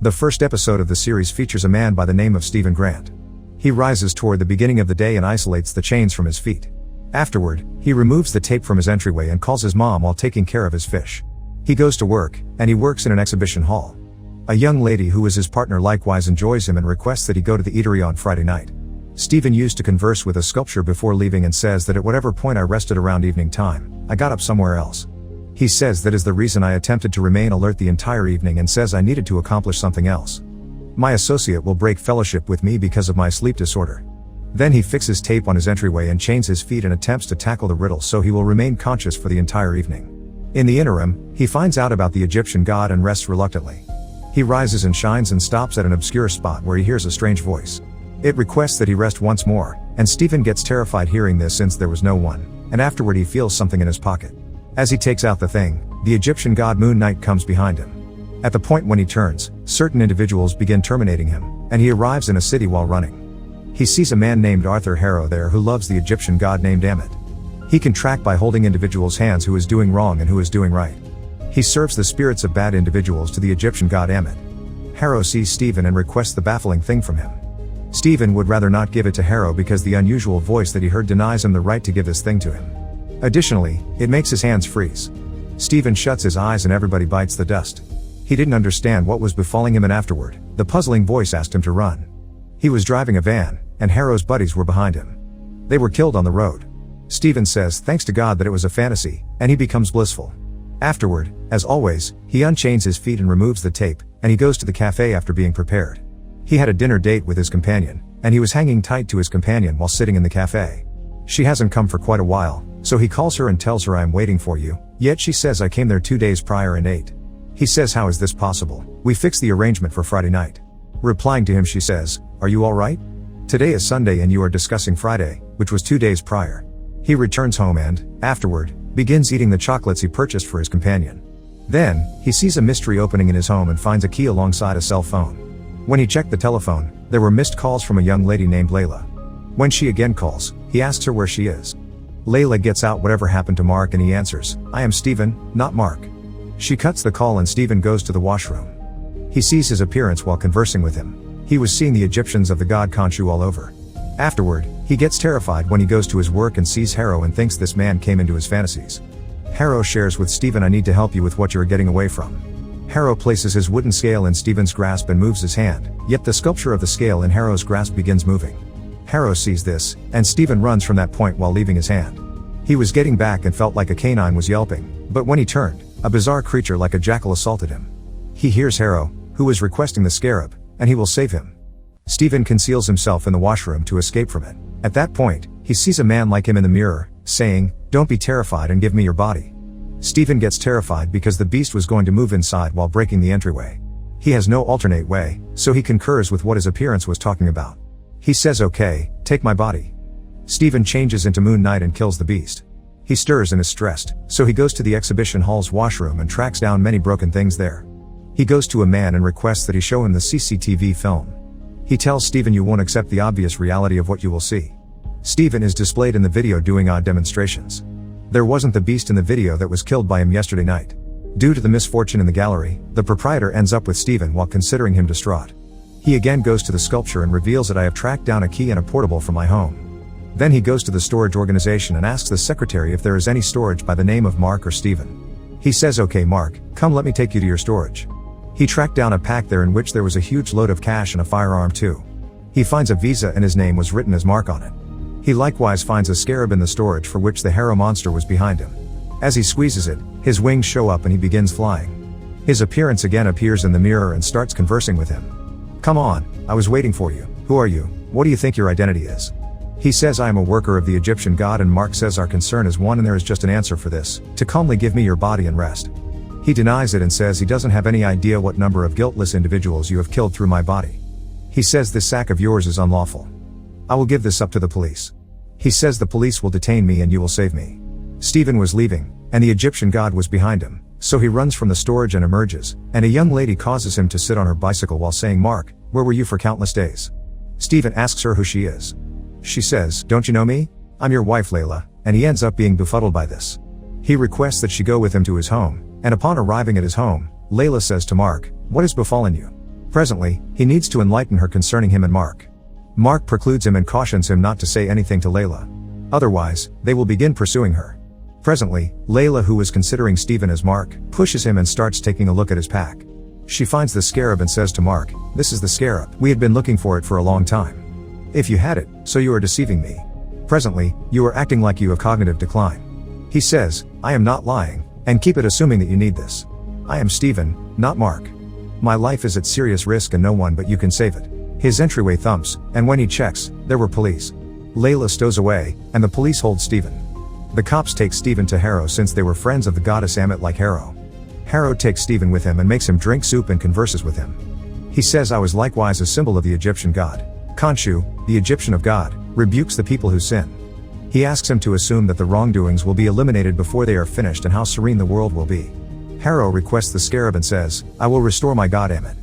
The first episode of the series features a man by the name of Stephen Grant. He rises toward the beginning of the day and isolates the chains from his feet. Afterward, he removes the tape from his entryway and calls his mom while taking care of his fish. He goes to work, and he works in an exhibition hall. A young lady who is his partner likewise enjoys him and requests that he go to the eatery on Friday night. Stephen used to converse with a sculpture before leaving and says that at whatever point I rested around evening time, I got up somewhere else. He says that is the reason I attempted to remain alert the entire evening and says I needed to accomplish something else. My associate will break fellowship with me because of my sleep disorder. Then he fixes tape on his entryway and chains his feet and attempts to tackle the riddle so he will remain conscious for the entire evening. In the interim, he finds out about the Egyptian god and rests reluctantly. He rises and shines and stops at an obscure spot where he hears a strange voice. It requests that he rest once more, and Stephen gets terrified hearing this since there was no one, and afterward he feels something in his pocket. As he takes out the thing, the Egyptian god Moon Knight comes behind him. At the point when he turns, certain individuals begin terminating him, and he arrives in a city while running. He sees a man named Arthur Harrow there who loves the Egyptian god named Amit. He can track by holding individuals' hands who is doing wrong and who is doing right. He serves the spirits of bad individuals to the Egyptian god Amit. Harrow sees Stephen and requests the baffling thing from him. Stephen would rather not give it to Harrow because the unusual voice that he heard denies him the right to give this thing to him. Additionally, it makes his hands freeze. Stephen shuts his eyes and everybody bites the dust. He didn't understand what was befalling him and afterward, the puzzling voice asked him to run. He was driving a van, and Harrow's buddies were behind him. They were killed on the road. Stephen says thanks to God that it was a fantasy, and he becomes blissful. Afterward, as always, he unchains his feet and removes the tape, and he goes to the cafe after being prepared. He had a dinner date with his companion, and he was hanging tight to his companion while sitting in the cafe. She hasn't come for quite a while, so he calls her and tells her I'm waiting for you, yet she says I came there 2 days prior and ate. He says how is this possible? We fixed the arrangement for Friday night. Replying to him she says, are you alright? Today is Sunday and you are discussing Friday, which was 2 days prior. He returns home and, afterward, begins eating the chocolates he purchased for his companion. Then, he sees a mystery opening in his home and finds a key alongside a cell phone. When he checked the telephone, there were missed calls from a young lady named Layla. When she again calls, he asks her where she is. Layla gets out whatever happened to Mark and he answers, I am Stephen, not Mark. She cuts the call and Stephen goes to the washroom. He sees his appearance while conversing with him. He was seeing the Egyptians of the god Khonshu all over. Afterward, he gets terrified when he goes to his work and sees Harrow and thinks this man came into his fantasies. Harrow shares with Stephen I need to help you with what you are getting away from. Harrow places his wooden scale in Stephen's grasp and moves his hand, yet the sculpture of the scale in Harrow's grasp begins moving. Harrow sees this, and Stephen runs from that point while leaving his hand. He was getting back and felt like a canine was yelping, but when he turned, a bizarre creature like a jackal assaulted him. He hears Harrow, who is requesting the scarab, and he will save him. Stephen conceals himself in the washroom to escape from it. At that point, he sees a man like him in the mirror, saying, don't be terrified and give me your body. Stephen gets terrified because the beast was going to move inside while breaking the entryway. He has no alternate way, so he concurs with what his appearance was talking about. He says okay, take my body. Stephen changes into Moon Knight and kills the beast. He stirs and is stressed, so he goes to the exhibition hall's washroom and tracks down many broken things there. He goes to a man and requests that he show him the CCTV film. He tells Stephen you won't accept the obvious reality of what you will see. Stephen is displayed in the video doing odd demonstrations. There wasn't the beast in the video that was killed by him yesterday night. Due to the misfortune in the gallery, the proprietor ends up with Stephen while considering him distraught. He again goes to the sculpture and reveals that I have tracked down a key and a portable from my home. Then he goes to the storage organization and asks the secretary if there is any storage by the name of Mark or Stephen. He says okay Mark, come let me take you to your storage. He tracked down a pack there in which there was a huge load of cash and a firearm too. He finds a visa and his name was written as Mark on it. He likewise finds a scarab in the storage for which the Harrow monster was behind him. As he squeezes it, his wings show up and he begins flying. His appearance again appears in the mirror and starts conversing with him. Come on, I was waiting for you. Who are you? What do you think your identity is? He says I am a worker of the Egyptian god and Mark says our concern is one and there is just an answer for this, to calmly give me your body and rest. He denies it and says he doesn't have any idea what number of guiltless individuals you have killed through my body. He says this sack of yours is unlawful. I will give this up to the police. He says the police will detain me and you will save me. Stephen was leaving, and the Egyptian god was behind him, so he runs from the storage and emerges, and a young lady causes him to sit on her bicycle while saying Mark, where were you for countless days? Stephen asks her who she is. She says, don't you know me? I'm your wife Layla, and he ends up being befuddled by this. He requests that she go with him to his home, and upon arriving at his home, Layla says to Mark, what has befallen you? Presently, he needs to enlighten her concerning him and Mark. Mark precludes him and cautions him not to say anything to Layla. Otherwise, they will begin pursuing her. Presently, Layla, who was considering Stephen as Mark, pushes him and starts taking a look at his pack. She finds the scarab and says to Mark, "This is the scarab. We had been looking for it for a long time. If you had it, so you are deceiving me. Presently, you are acting like you have cognitive decline." He says, "I am not lying, and keep it assuming that you need this. I am Stephen, not Mark. My life is at serious risk and no one but you can save it." His entryway thumps, and when he checks, there were police. Layla stows away, and the police hold Stephen. The cops take Stephen to Harrow since they were friends of the goddess Ammit like Harrow. Harrow takes Stephen with him and makes him drink soup and converses with him. He says, "I was likewise a symbol of the Egyptian god. Khonshu, the Egyptian of God, rebukes the people who sin." He asks him to assume that the wrongdoings will be eliminated before they are finished and how serene the world will be. Harrow requests the scarab and says, "I will restore my god Ammit."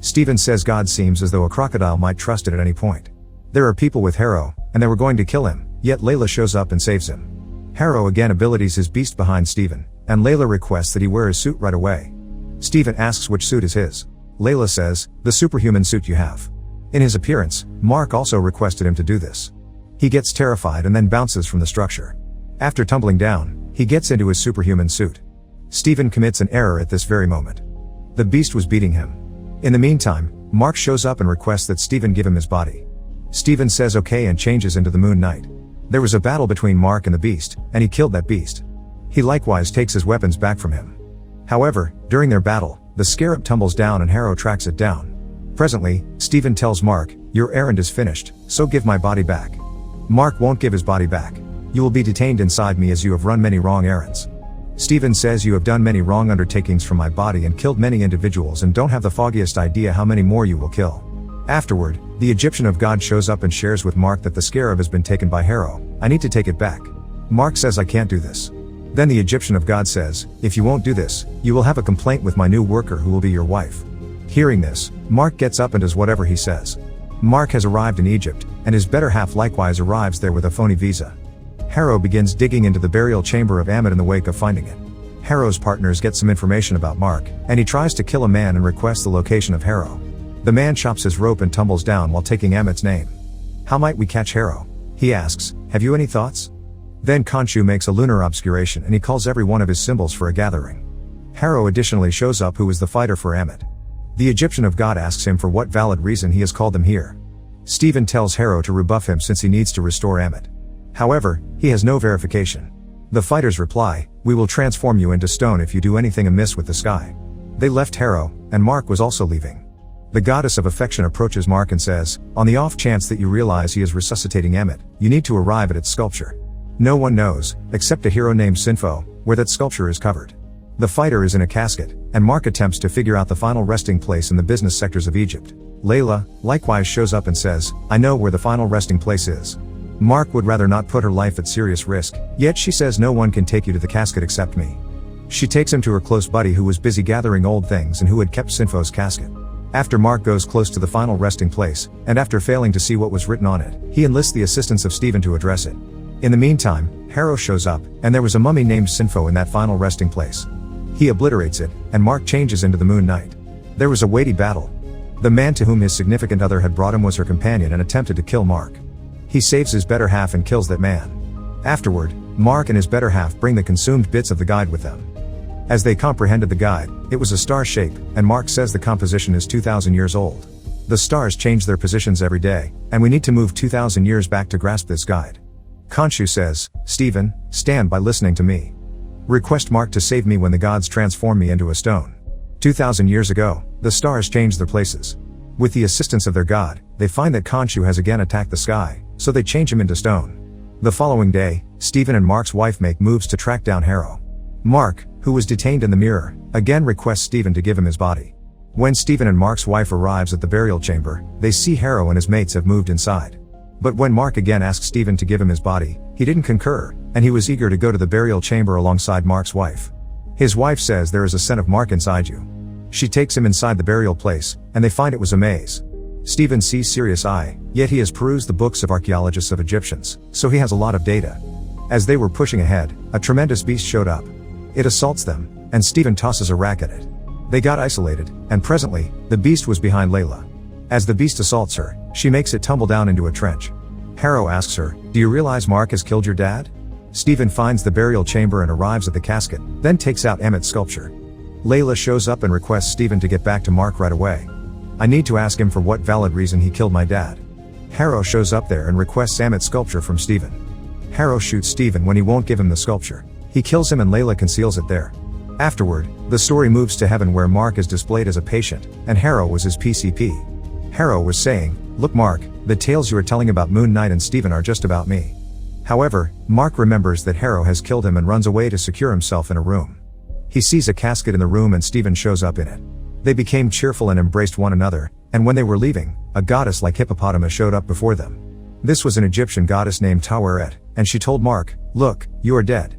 Stephen says God seems as though a crocodile might trust it at any point. There are people with Harrow, and they were going to kill him, yet Layla shows up and saves him. Harrow again abilities his beast behind Stephen, and Layla requests that he wear his suit right away. Stephen asks which suit is his. Layla says, "The superhuman suit you have." In his appearance, Mark also requested him to do this. He gets terrified and then bounces from the structure. After tumbling down, he gets into his superhuman suit. Stephen commits an error at this very moment. The beast was beating him. In the meantime, Mark shows up and requests that Stephen give him his body. Stephen says okay and changes into the Moon Knight. There was a battle between Mark and the beast, and he killed that beast. He likewise takes his weapons back from him. However, during their battle, the scarab tumbles down and Harrow tracks it down. Presently, Stephen tells Mark, "Your errand is finished, so give my body back." Mark won't give his body back. "You will be detained inside me as you have run many wrong errands." Stephen says, "You have done many wrong undertakings from my body and killed many individuals and don't have the foggiest idea how many more you will kill." Afterward, the Egyptian of God shows up and shares with Mark that the scarab has been taken by Harrow. "I need to take it back." Mark says, "I can't do this." Then the Egyptian of God says, "If you won't do this, you will have a complaint with my new worker who will be your wife." Hearing this, Mark gets up and does whatever he says. Mark has arrived in Egypt, and his better half likewise arrives there with a phony visa. Harrow begins digging into the burial chamber of Ammit in the wake of finding it. Harrow's partners get some information about Mark, and he tries to kill a man and requests the location of Harrow. The man chops his rope and tumbles down while taking Ammit's name. "How might we catch Harrow?" he asks. "Have you any thoughts?" Then Khonshu makes a lunar obscuration and he calls every one of his symbols for a gathering. Harrow additionally shows up, who is the fighter for Ammit. The Egyptian of God asks him for what valid reason he has called them here. Stephen tells Harrow to rebuff him since he needs to restore Ammit. However, he has no verification. The fighters reply, "We will transform you into stone if you do anything amiss with the sky." They left Harrow, and Mark was also leaving. The goddess of affection approaches Mark and says, "On the off chance that you realize he is resuscitating Ammit, you need to arrive at its sculpture. No one knows, except a hero named Sinfo, where that sculpture is covered." The fighter is in a casket, and Mark attempts to figure out the final resting place in the business sectors of Egypt. Layla, likewise shows up and says, "I know where the final resting place is." Mark would rather not put her life at serious risk, yet she says, "No one can take you to the casket except me." She takes him to her close buddy who was busy gathering old things and who had kept Sinfo's casket. After Mark goes close to the final resting place, and after failing to see what was written on it, he enlists the assistance of Stephen to address it. In the meantime, Harrow shows up, and there was a mummy named Sinfo in that final resting place. He obliterates it, and Mark changes into the Moon Knight. There was a weighty battle. The man to whom his significant other had brought him was her companion and attempted to kill Mark. He saves his better half and kills that man. Afterward, Mark and his better half bring the consumed bits of the guide with them. As they comprehended the guide, it was a star shape, and Mark says the composition is 2,000 years old. The stars change their positions every day, and we need to move 2,000 years back to grasp this guide. Khonshu says, "Stephen, stand by listening to me. Request Mark to save me when the gods transform me into a stone." 2,000 years ago, the stars changed their places. With the assistance of their god, they find that Khonshu has again attacked the sky, so they change him into stone. The following day, Stephen and Mark's wife make moves to track down Harrow. Mark, who was detained in the mirror, again requests Stephen to give him his body. When Stephen and Mark's wife arrives at the burial chamber, they see Harrow and his mates have moved inside. But when Mark again asks Stephen to give him his body, he didn't concur, and he was eager to go to the burial chamber alongside Mark's wife. His wife says there is a scent of Mark inside you. She takes him inside the burial place, and they find it was a maze. Stephen sees serious eye, yet he has perused the books of archaeologists of Egyptians, so he has a lot of data. As they were pushing ahead, a tremendous beast showed up. It assaults them, and Stephen tosses a rack at it. They got isolated, and presently, the beast was behind Layla. As the beast assaults her, she makes it tumble down into a trench. Harrow asks her, "Do you realize Mark has killed your dad?" Stephen finds the burial chamber and arrives at the casket, then takes out Emmett's sculpture. Layla shows up and requests Stephen to get back to Mark right away. "I need to ask him for what valid reason he killed my dad." Harrow shows up there and requests Emmett's sculpture from Stephen. Harrow shoots Stephen when he won't give him the sculpture. He kills him and Layla conceals it there. Afterward, the story moves to heaven where Mark is displayed as a patient, and Harrow was his PCP. Harrow was saying, "Look Mark, the tales you are telling about Moon Knight and Stephen are just about me." However, Mark remembers that Harrow has killed him and runs away to secure himself in a room. He sees a casket in the room and Stephen shows up in it. They became cheerful and embraced one another, and when they were leaving, a goddess like hippopotamus showed up before them. This was an Egyptian goddess named Taweret, and she told Mark, "Look, you are dead."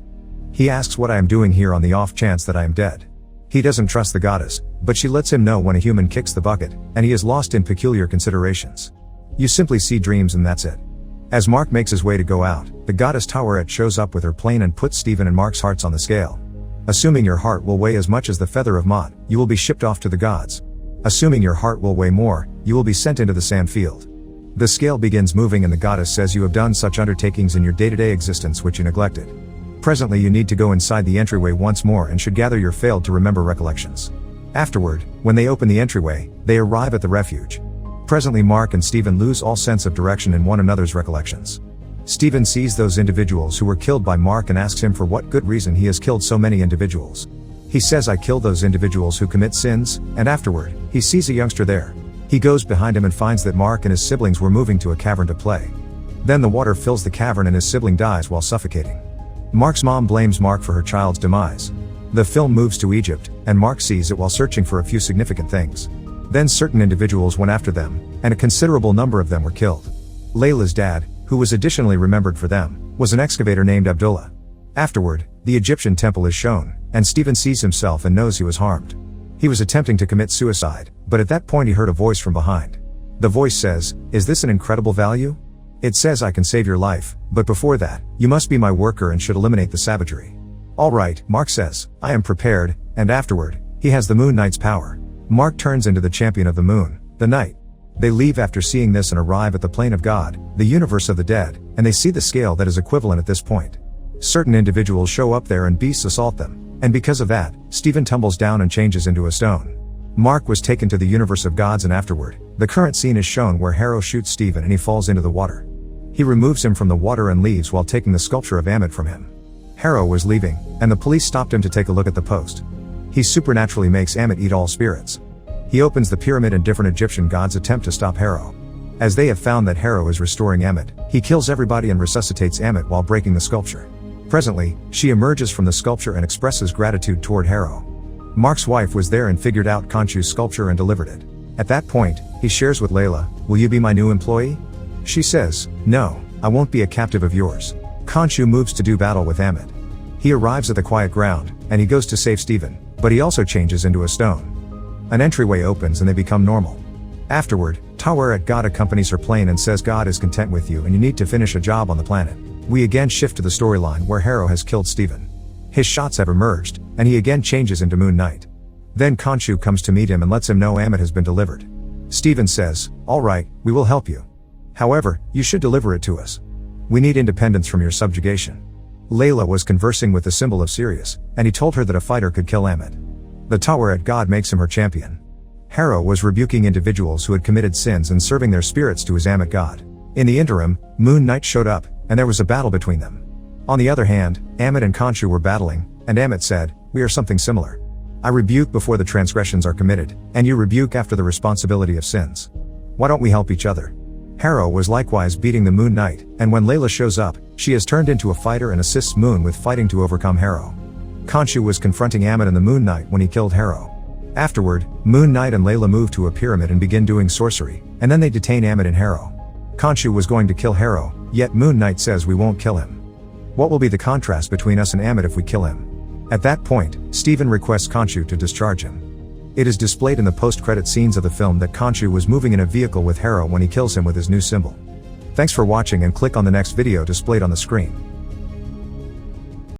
He asks what I am doing here on the off chance that I am dead. He doesn't trust the goddess, but she lets him know when a human kicks the bucket, and he is lost in peculiar considerations. You simply see dreams and that's it. As Mark makes his way to go out, the goddess Taweret shows up with her plane and puts Stephen and Mark's hearts on the scale. Assuming your heart will weigh as much as the feather of Mot, you will be shipped off to the gods. Assuming your heart will weigh more, you will be sent into the sand field. The scale begins moving and the goddess says you have done such undertakings in your day-to-day existence which you neglected. Presently you need to go inside the entryway once more and should gather your failed to remember recollections. Afterward, when they open the entryway, they arrive at the refuge. Presently Mark and Stephen lose all sense of direction in one another's recollections. Stephen sees those individuals who were killed by Mark and asks him for what good reason he has killed so many individuals. He says I killed those individuals who commit sins, and afterward, he sees a youngster there. He goes behind him and finds that Mark and his siblings were moving to a cavern to play. Then the water fills the cavern and his sibling dies while suffocating. Mark's mom blames Mark for her child's demise. The film moves to Egypt, and Mark sees it while searching for a few significant things. Then certain individuals went after them, and a considerable number of them were killed. Layla's dad, who was additionally remembered for them, was an excavator named Abdullah. Afterward, the Egyptian temple is shown, and Stephen sees himself and knows he was harmed. He was attempting to commit suicide, but at that point he heard a voice from behind. The voice says, "Is this an incredible value? It says I can save your life, but before that, you must be my worker and should eliminate the savagery." "All right," Mark says, "I am prepared," and afterward, he has the Moon Knight's power. Mark turns into the champion of the moon, the Knight. They leave after seeing this and arrive at the plane of God, the universe of the dead, and they see the scale that is equivalent at this point. Certain individuals show up there and beasts assault them, and because of that, Stephen tumbles down and changes into a stone. Mark was taken to the universe of gods and afterward, the current scene is shown where Harrow shoots Stephen and he falls into the water. He removes him from the water and leaves while taking the sculpture of Ammit from him. Harrow was leaving, and the police stopped him to take a look at the post. He supernaturally makes Ammit eat all spirits. He opens the pyramid and different Egyptian gods attempt to stop Harrow. As they have found that Harrow is restoring Ammit, he kills everybody and resuscitates Ammit while breaking the sculpture. Presently, she emerges from the sculpture and expresses gratitude toward Harrow. Mark's wife was there and figured out Khonshu's sculpture and delivered it. At that point, he shares with Layla, "Will you be my new employee?" She says, "No, I won't be a captive of yours." Khonshu moves to do battle with Ammit. He arrives at the quiet ground, and he goes to save Stephen, but he also changes into a stone. An entryway opens and they become normal. Afterward, Taweret God accompanies her plane and says God is content with you and you need to finish a job on the planet. We again shift to the storyline where Harrow has killed Stephen. His shots have emerged, and he again changes into Moon Knight. Then Khonshu comes to meet him and lets him know Ammit has been delivered. Stephen says, "All right, we will help you. However, you should deliver it to us. We need independence from your subjugation." Layla was conversing with the symbol of Sirius, and he told her that a fighter could kill Ammit. The Taweret God makes him her champion. Harrow was rebuking individuals who had committed sins and serving their spirits to his Ammit God. In the interim, Moon Knight showed up, and there was a battle between them. On the other hand, Ammit and Khonshu were battling, and Ammit said, "We are something similar. I rebuke before the transgressions are committed, and you rebuke after the responsibility of sins. Why don't we help each other?" Harrow was likewise beating the Moon Knight, and when Layla shows up, she is turned into a fighter and assists Moon with fighting to overcome Harrow. Khonshu was confronting Ammit and the Moon Knight when he killed Harrow. Afterward, Moon Knight and Layla move to a pyramid and begin doing sorcery, and then they detain Ammit and Harrow. Khonshu was going to kill Harrow, yet Moon Knight says we won't kill him. What will be the contrast between us and Ammit if we kill him? At that point, Stephen requests Khonshu to discharge him. It is displayed in the post-credit scenes of the film that Khonshu was moving in a vehicle with Harrow when he kills him with his new symbol. Thanks for watching and click on the next video displayed on the screen.